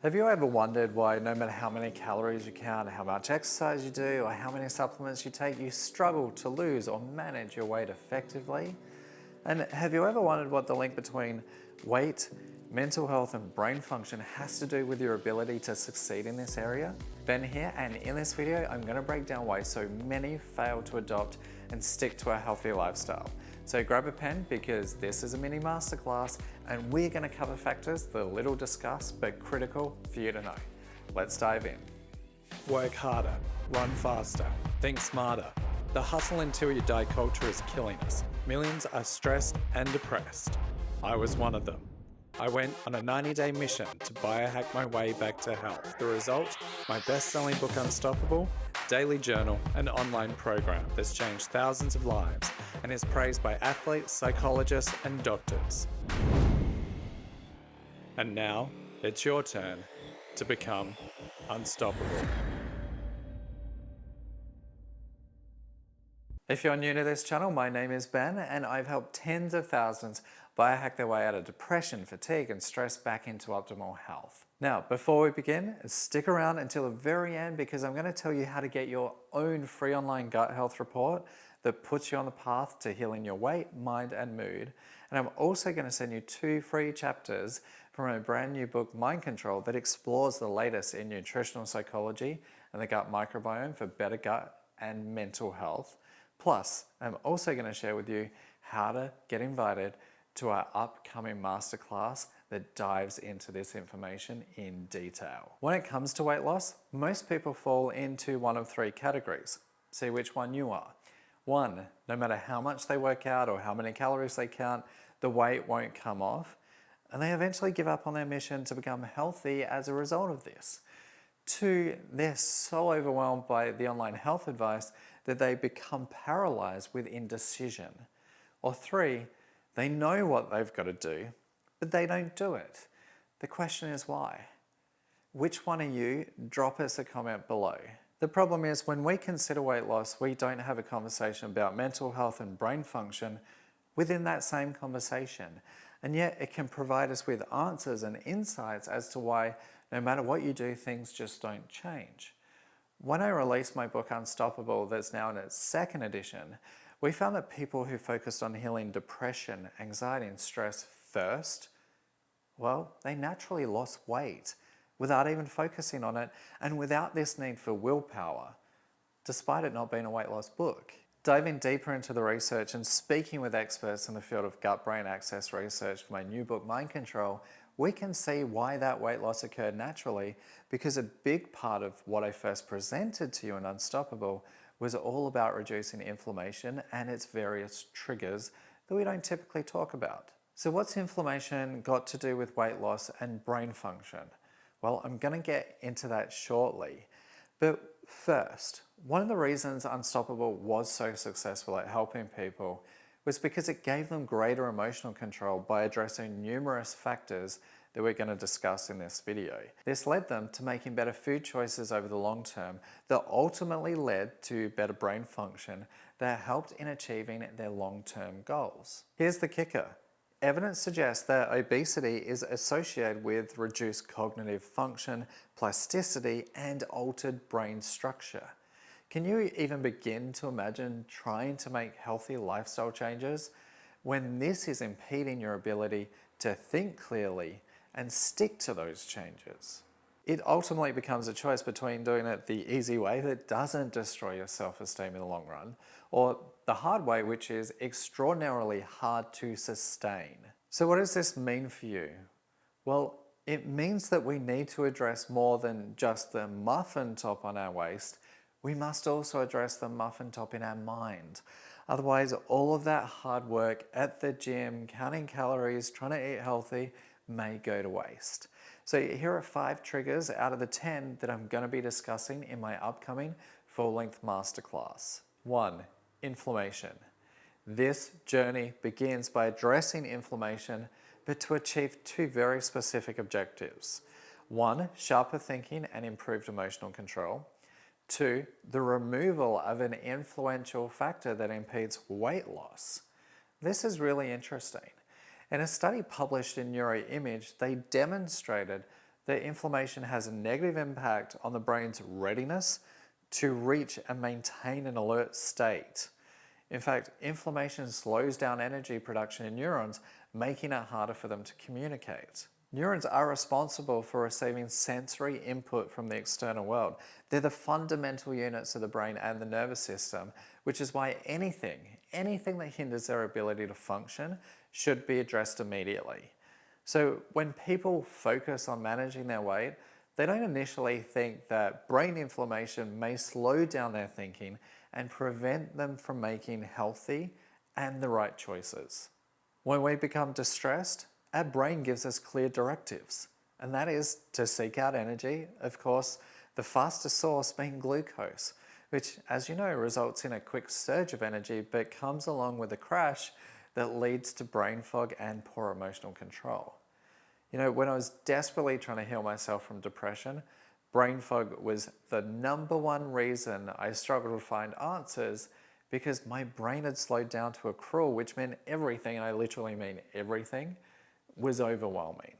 Have you ever wondered why no matter how many calories you count, how much exercise you do, or how many supplements you take, you struggle to lose or manage your weight effectively? And have you ever wondered what the link between weight, mental health, and brain function has to do with your ability to succeed in this area? Ben here, and in this video, I'm going to break down why so many fail to adopt and stick to a healthy lifestyle. So grab a pen because this is a mini masterclass and we're going to cover factors that are little discussed but critical for you to know. Let's dive in. Work harder, run faster, think smarter. The hustle until you die culture is killing us. Millions are stressed and depressed. I was one of them. I went on a 90-day mission to biohack my way back to health. The result, my best-selling book Unstoppable, daily journal, and online program that's changed thousands of lives and is praised by athletes, psychologists, and doctors. And now, it's your turn to become unstoppable. If you're new to this channel, my name is Ben and I've helped tens of thousands biohack their way out of depression, fatigue, and stress back into optimal health. Now, before we begin, stick around until the very end because I'm going to tell you how to get your own free online gut health report that puts you on the path to healing your weight, mind, and mood. And I'm also going to send you 2 free chapters from a brand new book, Mind Control, that explores the latest in nutritional psychology and the gut microbiome for better gut and mental health. Plus, I'm also going to share with you how to get invited to our upcoming masterclass that dives into this information in detail. When it comes to weight loss, most people fall into one of 3 categories. See which one you are. 1, no matter how much they work out or how many calories they count, the weight won't come off, and they eventually give up on their mission to become healthy as a result of this. 2, they're so overwhelmed by the online health advice that they become paralyzed with indecision. Or 3, they know what they've got to do, but they don't do it. The question is why? Which one are you? Drop us a comment below. The problem is when we consider weight loss, we don't have a conversation about mental health and brain function within that same conversation. And yet it can provide us with answers and insights as to why no matter what you do, things just don't change. When I released my book Unstoppable, that's now in its 2nd edition, we found that people who focused on healing depression, anxiety, and stress first, well, they naturally lost weight without even focusing on it and without this need for willpower, despite it not being a weight loss book. Diving deeper into the research and speaking with experts in the field of gut-brain axis research for my new book, Mind Control, we can see why that weight loss occurred naturally, because a big part of what I first presented to you in Unstoppable was all about reducing inflammation and its various triggers that we don't typically talk about. So what's inflammation got to do with weight loss and brain function? Well, I'm going to get into that shortly. But first, one of the reasons Unstoppable was so successful at helping people was because it gave them greater emotional control by addressing numerous factors that we're going to discuss in this video. This led them to making better food choices over the long term that ultimately led to better brain function that helped in achieving their long-term goals. Here's the kicker. Evidence suggests that obesity is associated with reduced cognitive function, plasticity, and altered brain structure. Can you even begin to imagine trying to make healthy lifestyle changes when this is impeding your ability to think clearly and stick to those changes? It ultimately becomes a choice between doing it the easy way that doesn't destroy your self-esteem in the long run, or the hard way, which is extraordinarily hard to sustain. So what does this mean for you? Well, it means that we need to address more than just the muffin top on our waist. We must also address the muffin top in our mind. Otherwise, all of that hard work at the gym, counting calories, trying to eat healthy, may go to waste. So here are 5 triggers out of the 10 that I'm going to be discussing in my upcoming full-length masterclass. 1, inflammation. This journey begins by addressing inflammation, but to achieve 2 very specific objectives. 1, sharper thinking and improved emotional control. 2, the removal of an influential factor that impedes weight loss. This is really interesting. In a study published in Neuroimage, they demonstrated that inflammation has a negative impact on the brain's readiness to reach and maintain an alert state. In fact, inflammation slows down energy production in neurons, making it harder for them to communicate. Neurons are responsible for receiving sensory input from the external world. They're the fundamental units of the brain and the nervous system, which is why anything that hinders their ability to function should be addressed immediately. So when people focus on managing their weight, they don't initially think that brain inflammation may slow down their thinking and prevent them from making healthy and the right choices. When we become distressed, our brain gives us clear directives, and that is to seek out energy, of course, the fastest source being glucose, which, as you know, results in a quick surge of energy but comes along with a crash that leads to brain fog and poor emotional control. You know, when I was desperately trying to heal myself from depression, brain fog was the #1 reason I struggled to find answers, because my brain had slowed down to a crawl, which meant everything, and I literally mean everything, was overwhelming.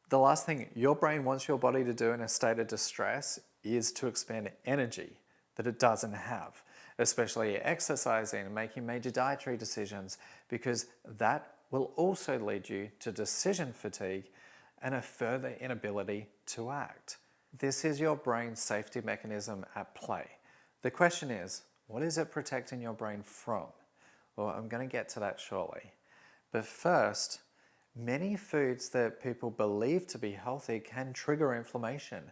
The last thing your brain wants your body to do in a state of distress is to expend energy that it doesn't have, especially exercising and making major dietary decisions, because that will also lead you to decision fatigue and a further inability to act. This is your brain's safety mechanism at play. The question is, what is it protecting your brain from? Well, I'm going to get to that shortly. But first, many foods that people believe to be healthy can trigger inflammation.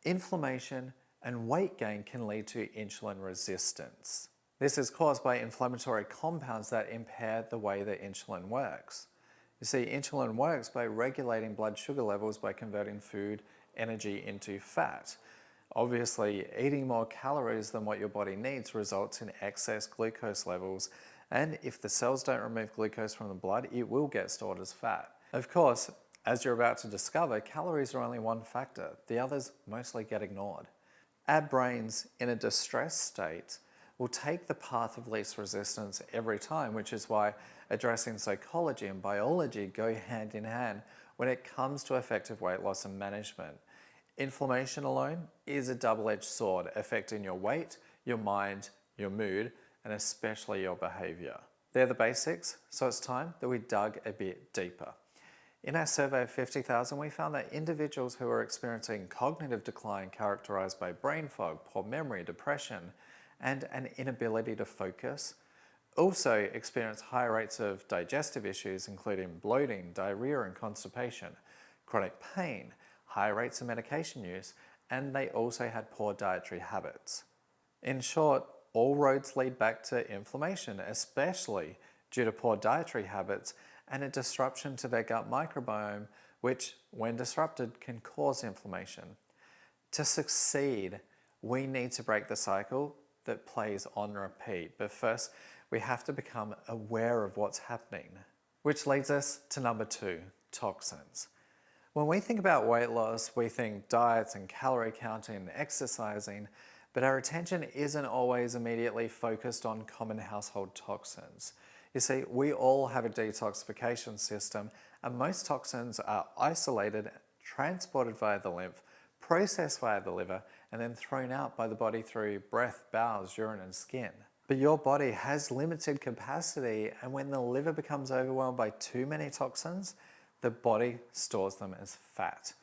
Inflammation and weight gain can lead to insulin resistance. This is caused by inflammatory compounds that impair the way that insulin works. You see, insulin works by regulating blood sugar levels by converting food energy into fat. Obviously, eating more calories than what your body needs results in excess glucose levels, and if the cells don't remove glucose from the blood, it will get stored as fat. Of course, as you're about to discover, calories are only one factor. The others mostly get ignored. Our brains, in a distressed state, will take the path of least resistance every time, which is why addressing psychology and biology go hand in hand when it comes to effective weight loss and management. Inflammation alone is a double-edged sword, affecting your weight, your mind, your mood, and especially your behavior. They're the basics, so it's time that we dug a bit deeper. In our survey of 50,000, we found that individuals who are experiencing cognitive decline characterized by brain fog, poor memory, depression, and an inability to focus also experience higher rates of digestive issues, including bloating, diarrhea, and constipation, chronic pain, high rates of medication use, and they also had poor dietary habits. In short, all roads lead back to inflammation, especially due to poor dietary habits and a disruption to their gut microbiome, which, when disrupted, can cause inflammation. To succeed, we need to break the cycle that plays on repeat. But first, we have to become aware of what's happening. Which leads us to #2, toxins. When we think about weight loss, we think diets and calorie counting and exercising, but our attention isn't always immediately focused on common household toxins. You see, we all have a detoxification system, and most toxins are isolated, transported via the lymph, processed via the liver, and then thrown out by the body through breath, bowels, urine, and skin. But your body has limited capacity, and when the liver becomes overwhelmed by too many toxins, the body stores them as fat.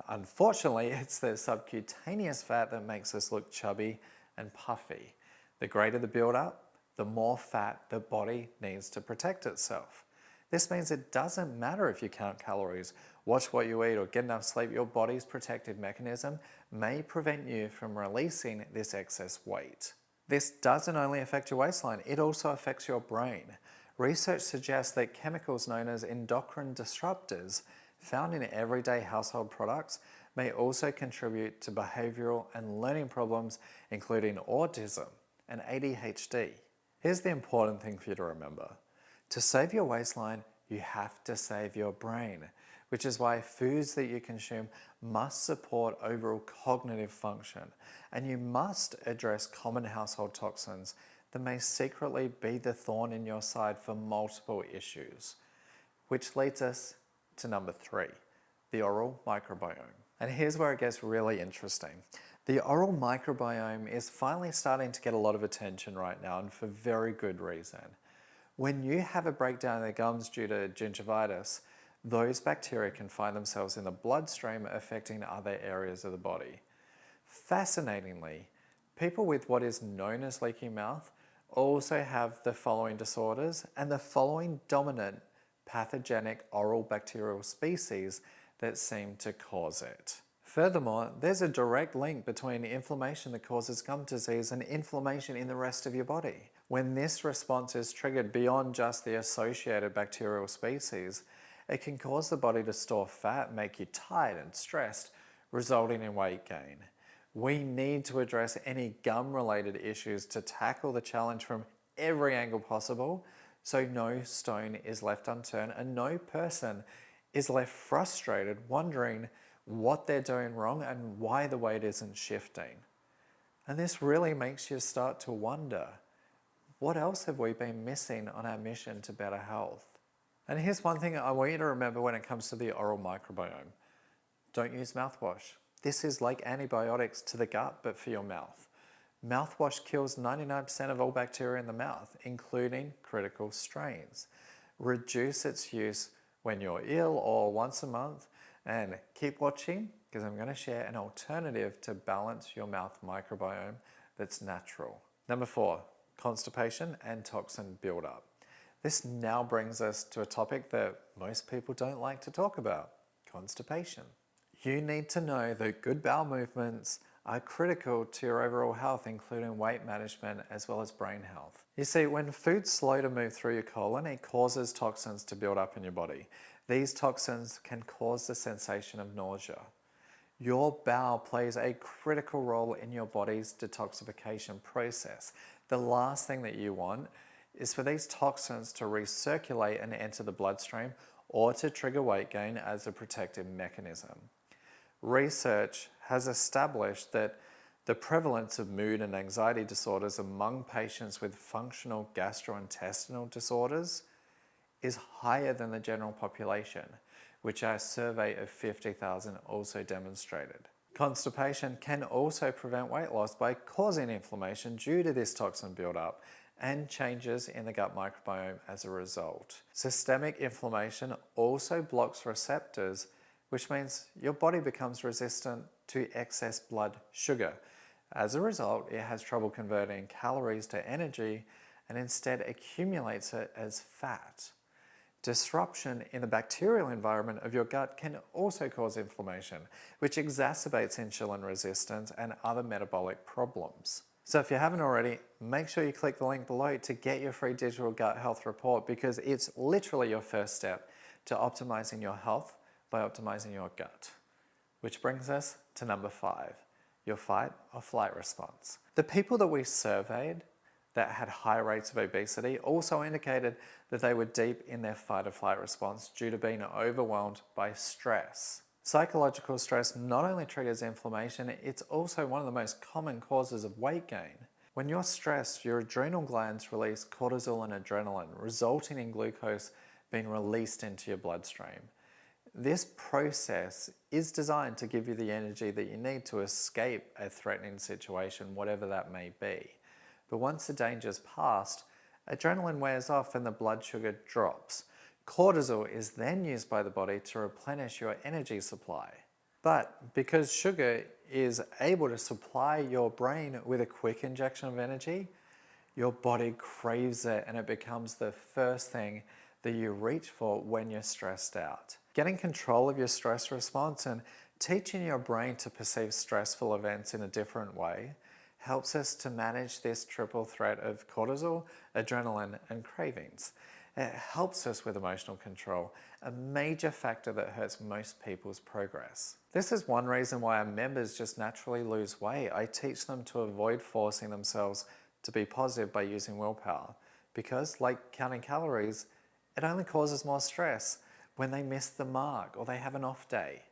Unfortunately, it's the subcutaneous fat that makes us look chubby and puffy. The greater the buildup, the more fat the body needs to protect itself. This means it doesn't matter if you count calories, watch what you eat, or get enough sleep. Your body's protective mechanism may prevent you from releasing this excess weight. This doesn't only affect your waistline, it also affects your brain. Research suggests that chemicals known as endocrine disruptors found in everyday household products may also contribute to behavioral and learning problems, including autism and ADHD. Here's the important thing for you to remember. To save your waistline, you have to save your brain, which is why foods that you consume must support overall cognitive function, and you must address common household toxins that may secretly be the thorn in your side for multiple issues. Which leads us to #3, the oral microbiome. And here's where it gets really interesting. The oral microbiome is finally starting to get a lot of attention right now, and for very good reason. When you have a breakdown in the gums due to gingivitis, those bacteria can find themselves in the bloodstream affecting other areas of the body. Fascinatingly, people with what is known as leaky mouth also have the following disorders and the following dominant pathogenic oral bacterial species that seem to cause it. Furthermore, there's a direct link between inflammation that causes gum disease and inflammation in the rest of your body. When this response is triggered beyond just the associated bacterial species, it can cause the body to store fat, make you tired and stressed, resulting in weight gain. We need to address any gum-related issues to tackle the challenge from every angle possible, so no stone is left unturned and no person is left frustrated wondering what they're doing wrong and why the weight isn't shifting. And this really makes you start to wonder, what else have we been missing on our mission to better health? And here's one thing I want you to remember when it comes to the oral microbiome. Don't use mouthwash. This is like antibiotics to the gut, but for your mouth. Mouthwash kills 99% of all bacteria in the mouth, including critical strains. Reduce its use when you're ill or once a month, and keep watching because I'm going to share an alternative to balance your mouth microbiome that's natural. Number 4, constipation and toxin buildup. This now brings us to a topic that most people don't like to talk about, constipation. You need to know that good bowel movements are critical to your overall health, including weight management as well as brain health. You see, when food's slow to move through your colon, it causes toxins to build up in your body. These toxins can cause the sensation of nausea. Your bowel plays a critical role in your body's detoxification process. The last thing that you want is for these toxins to recirculate and enter the bloodstream or to trigger weight gain as a protective mechanism. Research has established that the prevalence of mood and anxiety disorders among patients with functional gastrointestinal disorders is higher than the general population, which our survey of 50,000 also demonstrated. Constipation can also prevent weight loss by causing inflammation due to this toxin buildup and changes in the gut microbiome as a result. Systemic inflammation also blocks receptors, which means your body becomes resistant to excess blood sugar. As a result, it has trouble converting calories to energy and instead accumulates it as fat. Disruption in the bacterial environment of your gut can also cause inflammation, which exacerbates insulin resistance and other metabolic problems. So if you haven't already, make sure you click the link below to get your free digital gut health report, because it's literally your first step to optimizing your health by optimizing your gut. Which brings us to number 5, your fight or flight response. The people that we surveyed that had high rates of obesity also indicated that they were deep in their fight or flight response due to being overwhelmed by stress. Psychological stress not only triggers inflammation, it's also one of the most common causes of weight gain. When you're stressed, your adrenal glands release cortisol and adrenaline, resulting in glucose being released into your bloodstream. This process is designed to give you the energy that you need to escape a threatening situation, whatever that may be. But once the danger's passed, adrenaline wears off and the blood sugar drops. Cortisol is then used by the body to replenish your energy supply. But because sugar is able to supply your brain with a quick injection of energy, your body craves it and it becomes the first thing that you reach for when you're stressed out. Getting control of your stress response and teaching your brain to perceive stressful events in a different way helps us to manage this triple threat of cortisol, adrenaline, and cravings. It helps us with emotional control, a major factor that hurts most people's progress. This is one reason why our members just naturally lose weight. I teach them to avoid forcing themselves to be positive by using willpower, because, like counting calories, it only causes more stress when they miss the mark or they have an off day.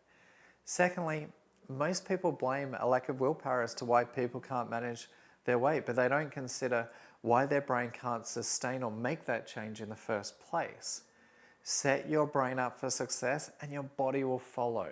Secondly, most people blame a lack of willpower as to why people can't manage their weight, but they don't consider why their brain can't sustain or make that change in the first place. Set your brain up for success and your body will follow.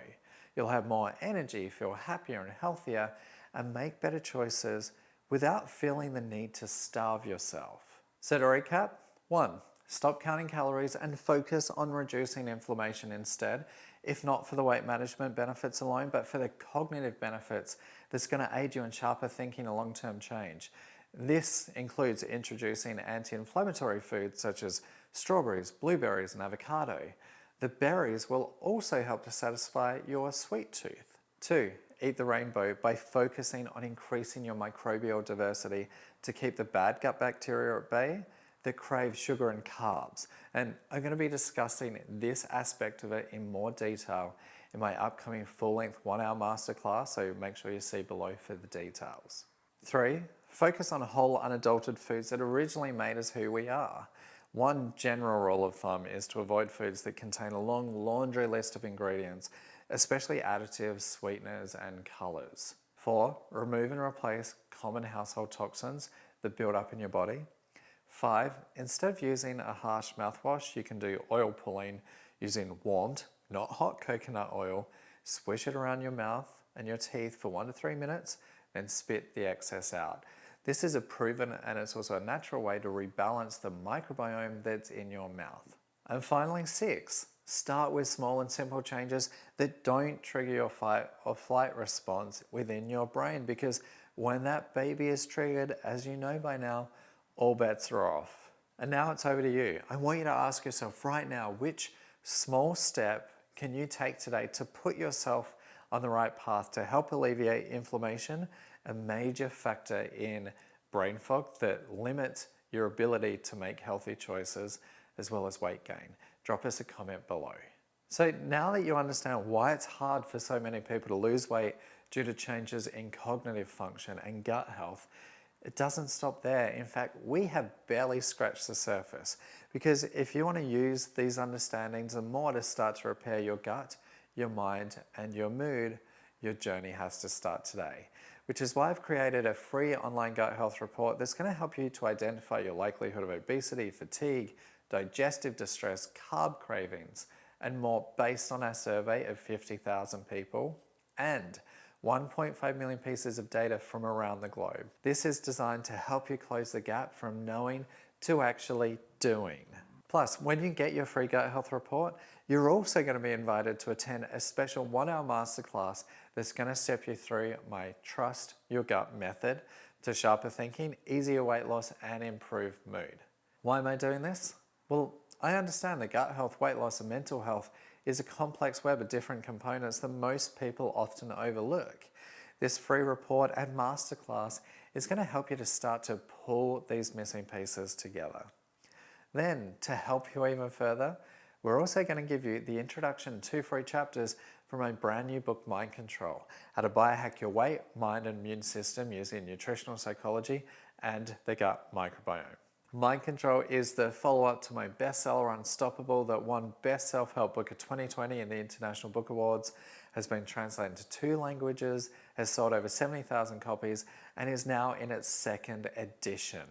You'll have more energy, feel happier and healthier, and make better choices without feeling the need to starve yourself. So to recap, 1. Stop counting calories and focus on reducing inflammation instead, if not for the weight management benefits alone, but for the cognitive benefits that's going to aid you in sharper thinking and long-term change. This includes introducing anti-inflammatory foods such as strawberries, blueberries, and avocado. The berries will also help to satisfy your sweet tooth. 2. Eat the rainbow by focusing on increasing your microbial diversity to keep the bad gut bacteria at bay that crave sugar and carbs. And I'm going to be discussing this aspect of it in more detail in my upcoming full-length 1-hour masterclass, so make sure you see below for the details. 3. Focus on whole unadulterated foods that originally made us who we are. One general rule of thumb is to avoid foods that contain a long laundry list of ingredients, especially additives, sweeteners, and colors. 4. Remove and replace common household toxins that build up in your body. 5. Instead of using a harsh mouthwash, you can do oil pulling using warmed, not hot coconut oil. Swish it around your mouth and your teeth for 1 to 3 minutes, then spit the excess out. This is a proven and it's also a natural way to rebalance the microbiome that's in your mouth. And finally, 6. Start with small and simple changes that don't trigger your fight or flight response within your brain, because when that baby is triggered, as you know by now, all bets are off. And now it's over to you. I want you to ask yourself right now, which small step can you take today to put yourself on the right path to help alleviate inflammation, a major factor in brain fog that limits your ability to make healthy choices as well as weight gain. Drop us a comment below. So now that you understand why it's hard for so many people to lose weight due to changes in cognitive function and gut health, it doesn't stop there. In fact, we have barely scratched the surface, because if you want to use these understandings and more to start to repair your gut, your mind, and your mood, your journey has to start today. Which is why I've created a free online gut health report that's going to help you to identify your likelihood of obesity, fatigue, digestive distress, carb cravings, and more based on our survey of 50,000 people and 1.5 million pieces of data from around the globe. This is designed to help you close the gap from knowing to actually doing. Plus, when you get your free gut health report, you're also going to be invited to attend a special 1-hour masterclass that's going to step you through my Trust Your Gut method to sharper thinking, easier weight loss, and improved mood. Why am I doing this? Well, I understand that gut health, weight loss, and mental health is a complex web of different components that most people often overlook. This free report and masterclass is going to help you to start to pull these missing pieces together. Then, to help you even further, we're also going to give you the introduction to 2 free chapters from my brand new book, Mind Control: How to Biohack Your Weight, Mind, and Immune System Using Nutritional Psychology and the Gut Microbiome. Mind Control is the follow-up to my bestseller, Unstoppable, that won Best Self-Help Book of 2020 in the International Book Awards, has been translated into 2 languages, has sold over 70,000 copies, and is now in its 2nd edition.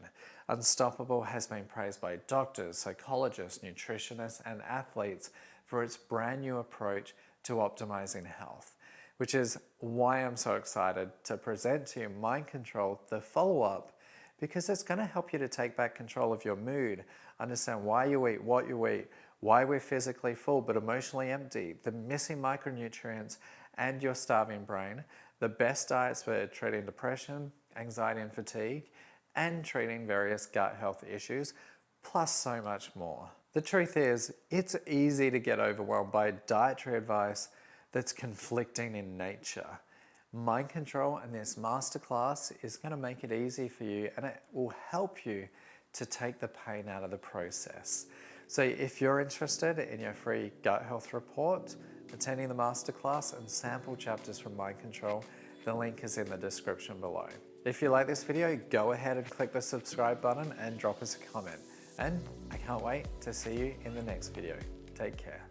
Unstoppable has been praised by doctors, psychologists, nutritionists, and athletes for its brand new approach to optimizing health, which is why I'm so excited to present to you Mind Control, the follow-up, because it's going to help you to take back control of your mood, understand why you eat, what you eat, why we're physically full but emotionally empty, the missing micronutrients, and your starving brain, the best diets for treating depression, anxiety, and fatigue, and treating various gut health issues, plus so much more. The truth is, it's easy to get overwhelmed by dietary advice that's conflicting in nature. Mind Control and this masterclass is going to make it easy for you, and it will help you to take the pain out of the process. So if you're interested in your free gut health report, attending the masterclass, and sample chapters from Mind Control, the link is in the description below. If you like this video, go ahead and click the subscribe button and drop us a comment. And I can't wait to see you in the next video. Take care.